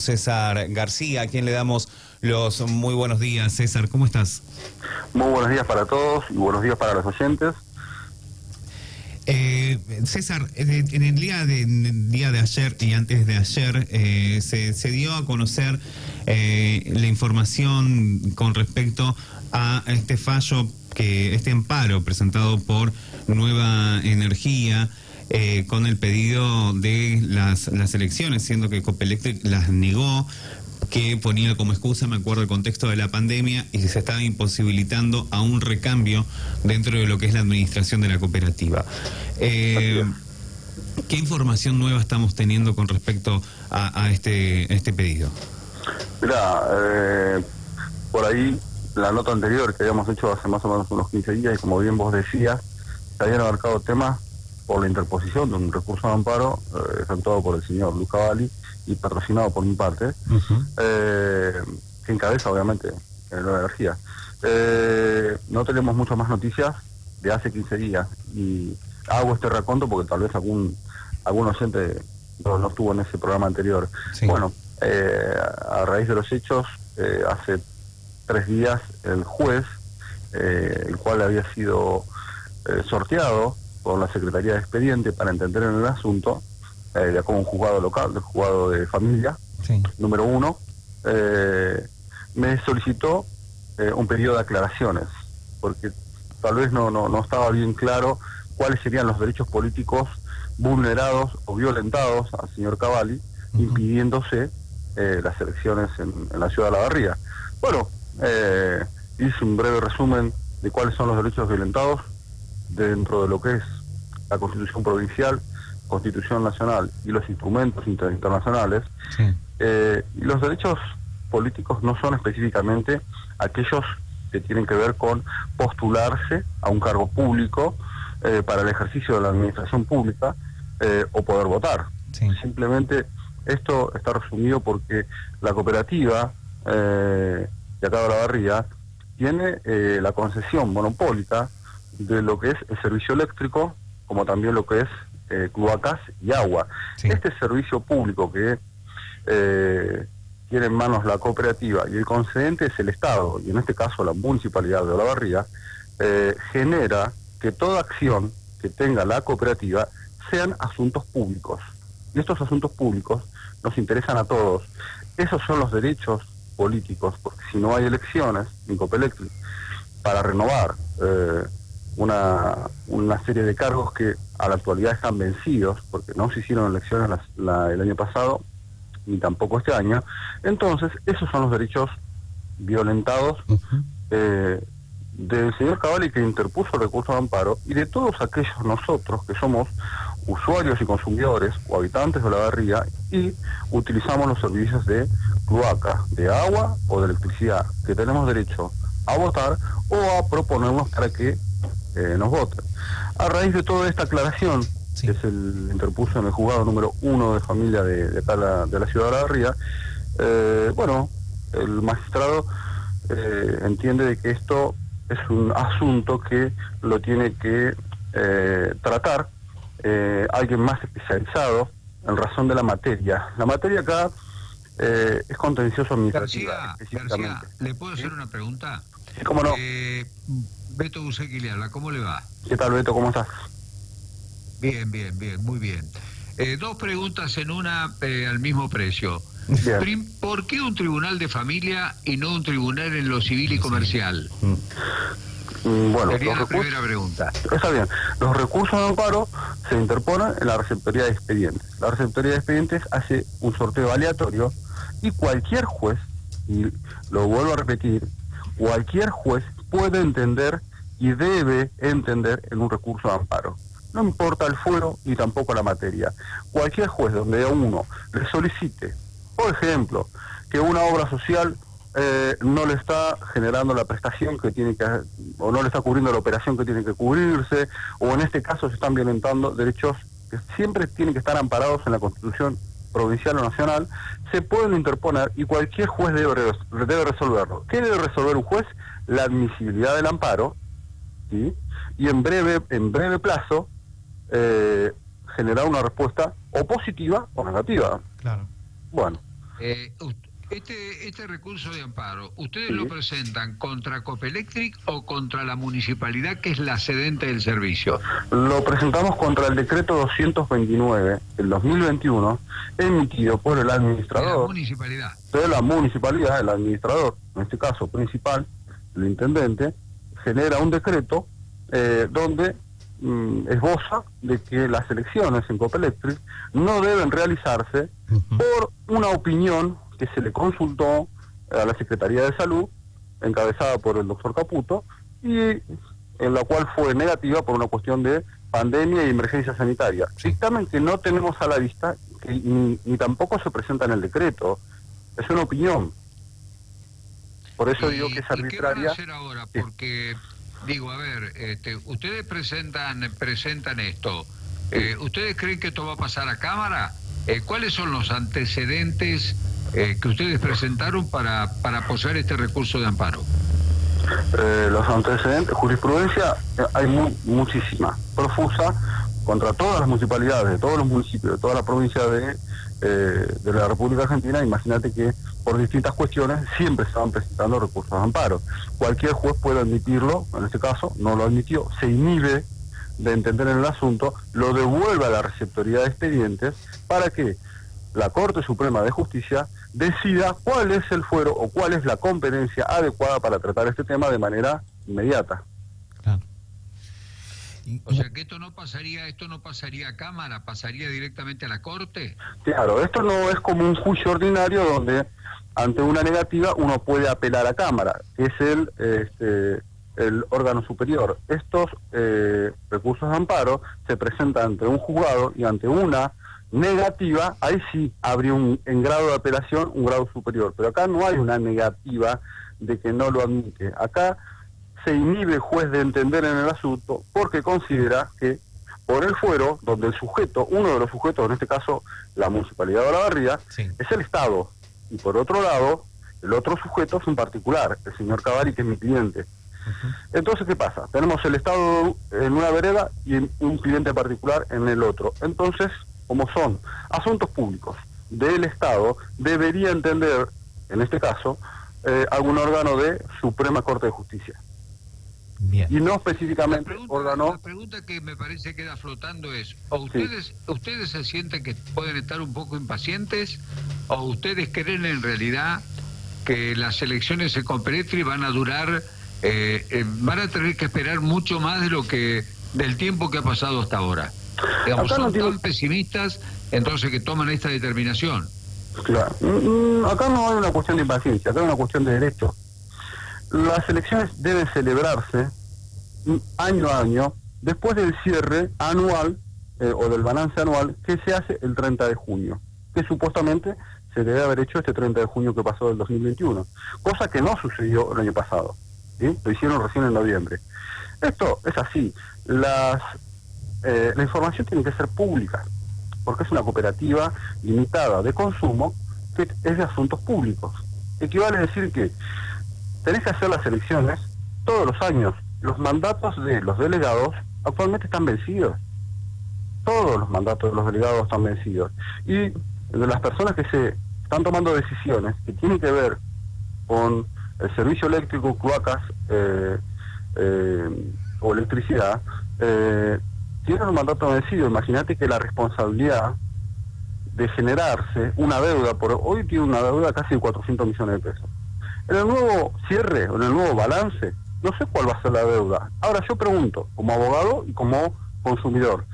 César García, a quien le damos los muy buenos días. César, ¿cómo estás? Muy buenos días para todos y buenos días para los oyentes. César, en el día de ayer y antes de ayer se dio a conocer la información con respecto a este fallo, este amparo presentado por Nueva Energía, con el pedido de las elecciones, siendo que Copelectric las negó, que ponía como excusa, me acuerdo, el contexto de la pandemia, y se estaba imposibilitando a un recambio dentro de lo que es la administración de la cooperativa. ¿Qué información nueva estamos teniendo con respecto a este pedido? Mirá, por ahí la nota anterior que habíamos hecho hace más o menos unos 15 días, y como bien vos decías, se habían abarcado temas por la interposición de un recurso de amparo efectuado por el señor Luca Valli y patrocinado por mi parte, que encabeza obviamente Nueva Energía. No tenemos muchas más noticias de hace 15 días y hago este raconto porque tal vez algún oyente no estuvo en ese programa anterior. Sí. Bueno, a raíz de los hechos, hace 3 días el juez, el cual había sido sorteado por la Secretaría de Expediente para entender en el asunto, ya como un juzgado local, del juzgado de familia, sí, número 1, me solicitó un pedido de aclaraciones, porque tal vez no estaba bien claro cuáles serían los derechos políticos vulnerados o violentados al señor Cavalli, impidiéndose las elecciones en la ciudad de La Barría. Bueno, hice un breve resumen de cuáles son los derechos violentados dentro de lo que es la Constitución Provincial, Constitución Nacional y los instrumentos internacionales. Sí. Y los derechos políticos no son específicamente aquellos que tienen que ver con postularse a un cargo público para el ejercicio de la administración pública o poder votar. Sí. Simplemente esto está resumido porque la cooperativa de acá de La Barría tiene la concesión monopólica de lo que es el servicio eléctrico, como también lo que es cloacas y agua. Sí. Este servicio público que tiene en manos la cooperativa y el concedente es el Estado, y en este caso la Municipalidad de Olavarría, genera que toda acción que tenga la cooperativa sean asuntos públicos. Y estos asuntos públicos nos interesan a todos. Esos son los derechos políticos, porque si no hay elecciones en Copelectric para renovar una serie de cargos que a la actualidad están vencidos, porque no se hicieron elecciones el año pasado, ni tampoco este año, entonces esos son los derechos violentados del señor Cavalli, que interpuso el recurso de amparo, y de todos aquellos nosotros que somos usuarios y consumidores o habitantes de La Barría y utilizamos los servicios de cloaca, de agua o de electricidad, que tenemos derecho a votar o a proponernos para que nos voten. A raíz de toda esta aclaración, sí, que es el interpuso en el juzgado número 1 de familia de acá de la ciudad de La Barría, bueno, el magistrado entiende de que esto es un asunto que lo tiene que tratar alguien más especializado en razón de la materia. La materia acá es contencioso administrativa. García, ¿le puedo hacer una pregunta? Sí, ¿cómo no? Beto Bucegui le habla, ¿cómo le va? ¿Qué tal, Beto? ¿Cómo estás? Bien, muy bien. 2 preguntas en una al mismo precio. ¿Por qué un tribunal de familia y no un tribunal en lo civil y comercial? Bueno, sería la primera pregunta. Está bien. Los recursos de amparo se interponen en la receptoría de expedientes. La receptoría de expedientes hace un sorteo aleatorio y cualquier juez, y lo vuelvo a repetir, cualquier juez puede entender y debe entender en un recurso de amparo. No importa el fuero ni tampoco la materia. Cualquier juez donde a uno le solicite, por ejemplo, que una obra social no le está generando la prestación que tiene que, o no le está cubriendo la operación que tiene que cubrirse, o en este caso se están violentando derechos que siempre tienen que estar amparados en la Constitución provincial o nacional, se pueden interponer y cualquier juez debe resolverlo. ¿Qué debe resolver un juez? La admisibilidad del amparo, ¿sí? Y en breve plazo generar una respuesta o positiva o negativa. Claro. Bueno, Este recurso de amparo, ¿ustedes lo presentan contra Copelectric o contra la municipalidad, que es la cedente del servicio? Lo presentamos contra el decreto 229 del 2021, emitido por el administrador. De la municipalidad. De la municipalidad, el administrador, en este caso principal, el intendente, genera un decreto donde esboza de que las elecciones en Copelectric no deben realizarse por una opinión que se le consultó a la Secretaría de Salud, encabezada por el doctor Caputo, y en la cual fue negativa por una cuestión de pandemia y emergencia sanitaria. Dictamen que no tenemos a la vista, que ni tampoco se presenta en el decreto, es una opinión. Por eso digo que es arbitraria. ¿Qué van a hacer ahora? Porque, digo, a ver, ustedes presentan esto, ¿ustedes creen que esto va a pasar a Cámara? ¿Cuáles son los antecedentes que ustedes presentaron para apoyar este recurso de amparo? Los antecedentes, jurisprudencia hay muchísima, profusa, contra todas las municipalidades, de todos los municipios, de toda la provincia de la República Argentina. Imagínate que por distintas cuestiones siempre se van presentando recursos de amparo. Cualquier juez puede admitirlo, en este caso no lo admitió, se inhibe de entender en el asunto, lo devuelve a la receptoría de expedientes para que la Corte Suprema de Justicia decida cuál es el fuero o cuál es la competencia adecuada para tratar este tema de manera inmediata. Claro. O sea que esto no pasaría a Cámara, pasaría directamente a la Corte. Claro, esto no es como un juicio ordinario donde ante una negativa uno puede apelar a Cámara, que es el órgano superior. Estos recursos de amparo se presentan ante un juzgado y ante una negativa, ahí sí habría en grado de apelación un grado superior, pero acá no hay una negativa de que no lo admite. Acá se inhibe el juez de entender en el asunto porque considera que por el fuero, donde el sujeto, uno de los sujetos, en este caso la Municipalidad de Olavarría, sí, es el Estado, y por otro lado, el otro sujeto es un particular, el señor Cavalli, que es mi cliente. Entonces, ¿qué pasa? Tenemos el Estado en una vereda y un cliente particular en el otro. Entonces, como son asuntos públicos del Estado, debería entender, en este caso, algún órgano de Suprema Corte de Justicia. Bien. Y no específicamente órgano... La pregunta que me parece queda flotando es, ¿o ustedes se sienten que pueden estar un poco impacientes, o ustedes creen en realidad que las elecciones en Copelectric van a durar, van a tener que esperar mucho más del tiempo que ha pasado hasta ahora? Digamos, son tan pesimistas, entonces, que toman esta determinación. Claro. Acá no hay una cuestión de impaciencia, acá hay una cuestión de derecho. Las elecciones deben celebrarse año a año después del cierre anual o del balance anual que se hace el 30 de junio, que supuestamente se debe haber hecho este 30 de junio que pasó del 2021, cosa que no sucedió el año pasado, ¿sí? Lo hicieron recién en noviembre. Esto es así, la información tiene que ser pública, porque es una cooperativa limitada de consumo que es de asuntos públicos. Equivale a decir que tenés que hacer las elecciones todos los años. Los mandatos de los delegados actualmente están vencidos. Todos los mandatos de los delegados están vencidos. Y de las personas que se están tomando decisiones que tienen que ver con el servicio eléctrico, cloacas o electricidad, tienen un mandato vencido. Imagínate que la responsabilidad de generarse una deuda, hoy tiene una deuda casi de 400 millones de pesos. En el nuevo cierre, en el nuevo balance, no sé cuál va a ser la deuda. Ahora yo pregunto, como abogado y como consumidor,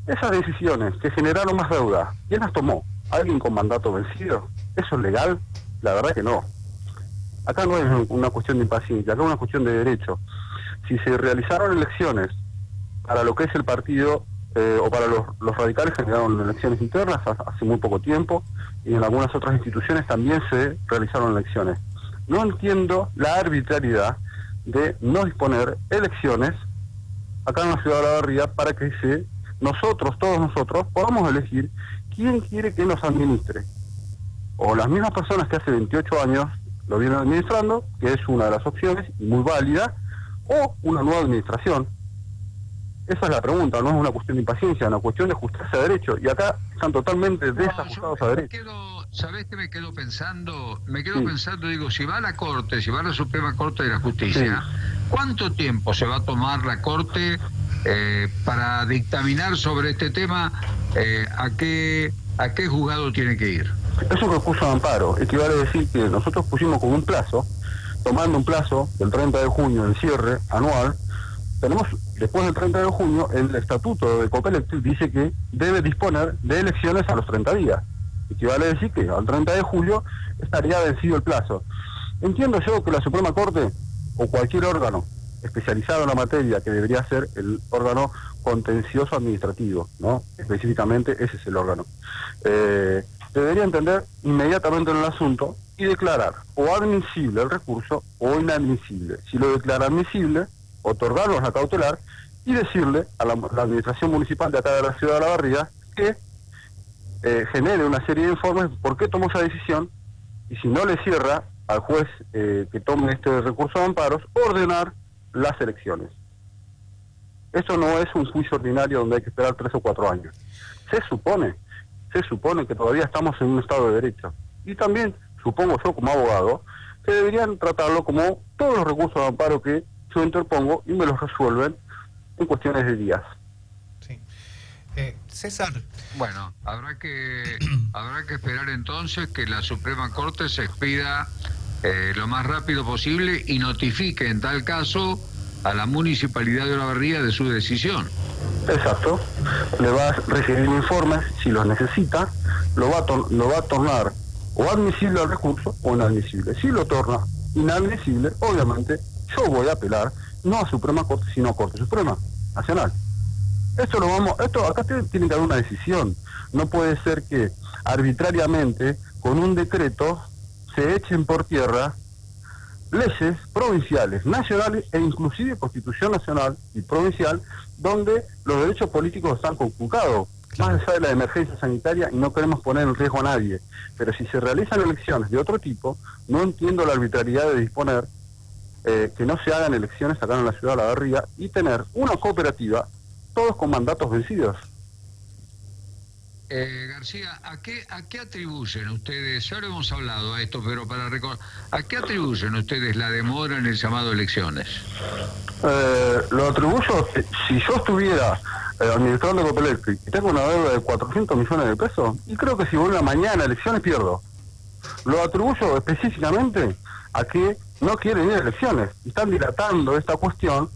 esas decisiones que generaron más deuda, ¿quién las tomó? ¿Alguien con mandato vencido? ¿Eso es legal? La verdad que no. Acá no es una cuestión de impaciencia, acá es una cuestión de derecho. Si se realizaron elecciones para lo que es el partido, o para los radicales, generaron elecciones internas hace muy poco tiempo, y en algunas otras instituciones también se realizaron elecciones. No entiendo la arbitrariedad de no disponer elecciones acá en la ciudad de Olavarría para que todos nosotros, podamos elegir quién quiere que nos administre. O las mismas personas que hace 28 años lo vienen administrando, que es una de las opciones, y muy válida, o una nueva administración. Esa es la pregunta, no es una cuestión de impaciencia, es una cuestión de ajustarse a derecho, y acá están totalmente desajustados a derecho. ¿sabés qué me quedo pensando? Me quedo Sí. pensando, digo, si va a la Corte, si va a la Suprema Corte de la Justicia, ¿cuánto tiempo se va a tomar la Corte para dictaminar sobre este tema? ¿A qué juzgado tiene que ir? Es un recurso de amparo, equivale a decir que nosotros pusimos como un plazo, tomando un plazo del 30 de junio, el cierre anual. Tenemos, después del 30 de junio, el estatuto de Copelectric dice que debe disponer de elecciones a los 30 días. Equivale a decir que al 30 de julio estaría vencido el plazo. Entiendo yo que la Suprema Corte, o cualquier órgano especializado en la materia, que debería ser el órgano contencioso administrativo, ¿no? Específicamente ese es el órgano. Debería entender inmediatamente en el asunto y declarar o admisible el recurso o inadmisible. Si lo declara admisible, otorgarnos la cautelar y decirle a la administración municipal de acá de la ciudad de La Barriga que genere una serie de informes por qué tomó esa decisión, y si no le cierra al juez que tome este recurso de amparos, ordenar las elecciones. Eso no es un juicio ordinario donde hay que esperar 3 o 4 años. Se supone que todavía estamos en un Estado de Derecho. Y también, supongo yo como abogado, que deberían tratarlo como todos los recursos de amparo que yo interpongo y me los resuelven en cuestiones de días. Sí. César. Bueno, habrá que esperar entonces que la Suprema Corte se expida lo más rápido posible y notifique en tal caso a la Municipalidad de Olavarría de su decisión. Exacto. Le va a recibir informes, si los necesita, lo va a tornar o admisible al recurso o inadmisible. Si lo torna inadmisible, obviamente yo voy a apelar no a Suprema Corte, sino a Corte Suprema Nacional. Esto acá tiene que haber una decisión. No puede ser que arbitrariamente, con un decreto, se echen por tierra leyes provinciales, nacionales e inclusive Constitución Nacional y provincial, donde los derechos políticos están conculcados, más allá de la emergencia sanitaria, y no queremos poner en riesgo a nadie. Pero si se realizan elecciones de otro tipo, no entiendo la arbitrariedad de disponer que no se hagan elecciones acá en la ciudad de La Barriga y tener una cooperativa, todos con mandatos vencidos. García, ¿a qué atribuyen ustedes? Ya lo hemos hablado a esto, pero para recordar, ¿a qué atribuyen ustedes la demora en el llamado a elecciones? Lo atribuyo, si yo estuviera administrador de Copelectric y tengo una deuda de 400 millones de pesos, y creo que si voy a mañana a elecciones pierdo. Lo atribuyo específicamente a que no quieren ir a elecciones, y están dilatando esta cuestión,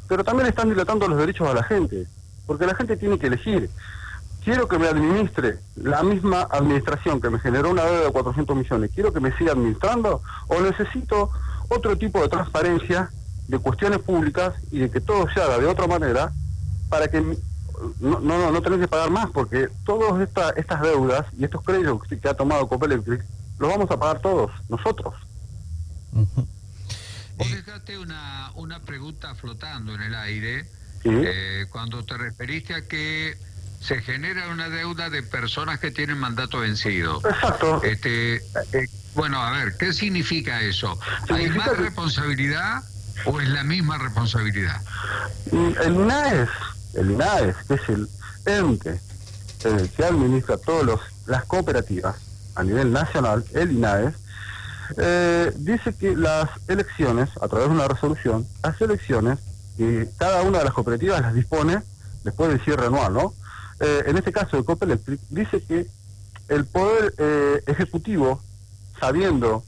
pero también están dilatando los derechos de la gente, porque la gente tiene que elegir. Quiero que me administre la misma administración que me generó una deuda de 400 millones. ¿Quiero que me siga administrando o necesito otro tipo de transparencia de cuestiones públicas y de que todo se haga de otra manera para que no tener que pagar más? Porque todas estas deudas y estos créditos que ha tomado Copelectric los vamos a pagar todos, nosotros. Uh-huh. Vos dejaste una pregunta flotando en el aire, ¿Sí? Cuando te referiste a que se genera una deuda de personas que tienen mandato vencido. Exacto. Bueno, a ver, ¿qué significa eso? ¿Hay Significa más que responsabilidad o es la misma responsabilidad? El INAES, que es el ente que administra todas las cooperativas a nivel nacional, el INAES, dice que las elecciones, a través de una resolución, las elecciones, cada una de las cooperativas las dispone después del cierre anual, ¿no? En este caso de Copelectric, dice que el Poder Ejecutivo, sabiendo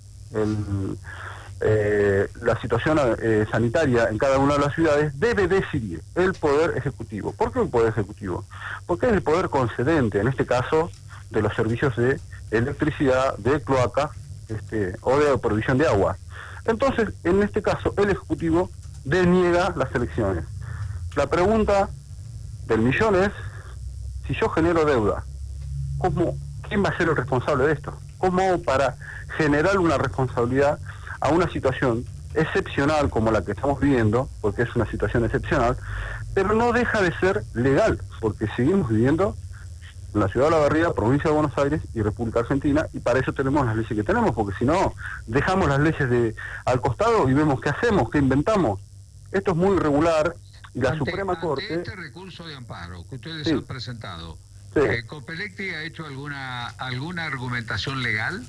la situación sanitaria en cada una de las ciudades, debe decidir el Poder Ejecutivo. ¿Por qué el Poder Ejecutivo? Porque es el poder concedente, en este caso, de los servicios de electricidad, de cloaca, o de provisión de agua. Entonces, en este caso, el Ejecutivo deniega las elecciones. La pregunta del millón es, si yo genero deuda, ¿quién va a ser el responsable de esto? ¿Cómo para generar una responsabilidad a una situación excepcional como la que estamos viviendo, porque es una situación excepcional, pero no deja de ser legal, porque seguimos viviendo en la ciudad de La Barriga, provincia de Buenos Aires y República Argentina, y para eso tenemos las leyes que tenemos, porque si no, dejamos las leyes al costado y vemos qué hacemos, qué inventamos. Esto es muy irregular, y la Suprema Corte... Ante este recurso de amparo que ustedes sí. han presentado, Sí. ¿Copelecti ha hecho alguna argumentación legal?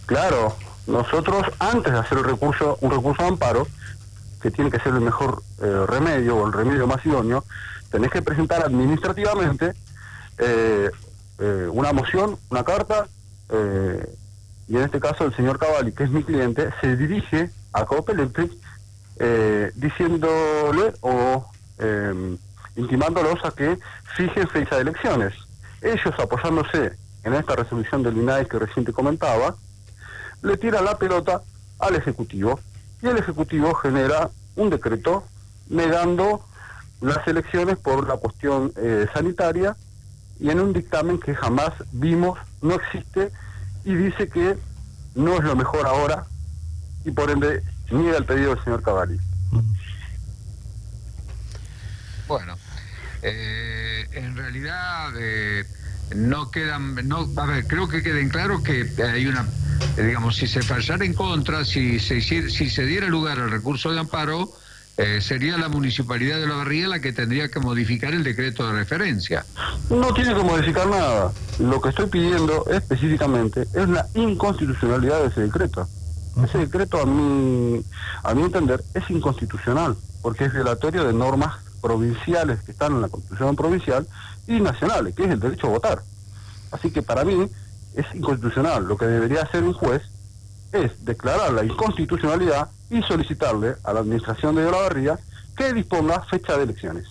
Claro, nosotros antes de hacer un recurso de amparo, que tiene que ser el mejor remedio o el remedio más idóneo, tenés que presentar administrativamente una moción, una carta, y en este caso el señor Cavalli, que es mi cliente, se dirige a Coop Electric diciéndole o intimándolos a que fijen fecha de elecciones. Ellos, apoyándose en esta resolución del INADI que recién te comentaba, le tiran la pelota al Ejecutivo, y el Ejecutivo genera un decreto negando las elecciones por la cuestión sanitaria, y en un dictamen que jamás vimos, no existe, y dice que no es lo mejor ahora, y por ende niega el pedido del señor Cavalli. Bueno, en realidad no quedan, a ver, creo que queden claros que hay una, digamos, si se fallara en contra, si se diera lugar al recurso de amparo, sería la Municipalidad de Olavarría la que tendría que modificar el decreto de referencia. No tiene que modificar nada. Lo que estoy pidiendo específicamente es la inconstitucionalidad de ese decreto. Ese decreto, a mi entender, es inconstitucional, porque es violatorio de normas provinciales que están en la Constitución provincial y nacionales, que es el derecho a votar. Así que para mí es inconstitucional. Lo que debería hacer un juez es declarar la inconstitucionalidad y solicitarle a la administración de Olavarría que disponga fecha de elecciones.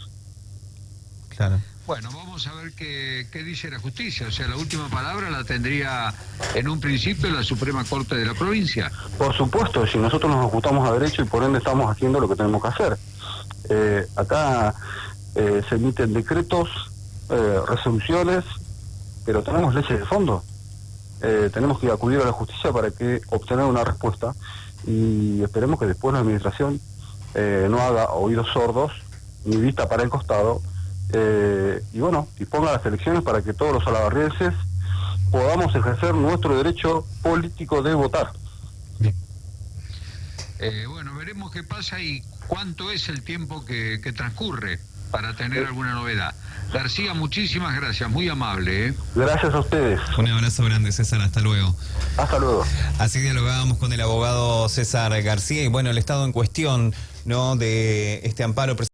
Claro. Bueno, vamos a ver qué dice la justicia. O sea, la última palabra la tendría en un principio la Suprema Corte de la provincia. Por supuesto, si nosotros nos ajustamos a derecho y por ende estamos haciendo lo que tenemos que hacer. Acá se emiten decretos, resoluciones, pero tenemos leyes de fondo. Tenemos que acudir a la justicia para que obtener una respuesta, y esperemos que después la administración no haga oídos sordos ni vista para el costado, y bueno, disponga las elecciones para que todos los olavarrienses podamos ejercer nuestro derecho político de votar. Bien. Bueno, veremos qué pasa y cuánto es el tiempo que transcurre para tener alguna novedad. García, muchísimas gracias, muy amable. Gracias a ustedes. Un abrazo grande, César, hasta luego. Hasta luego. Así dialogábamos con el abogado César García, y bueno, el estado en cuestión, ¿no?, de este amparo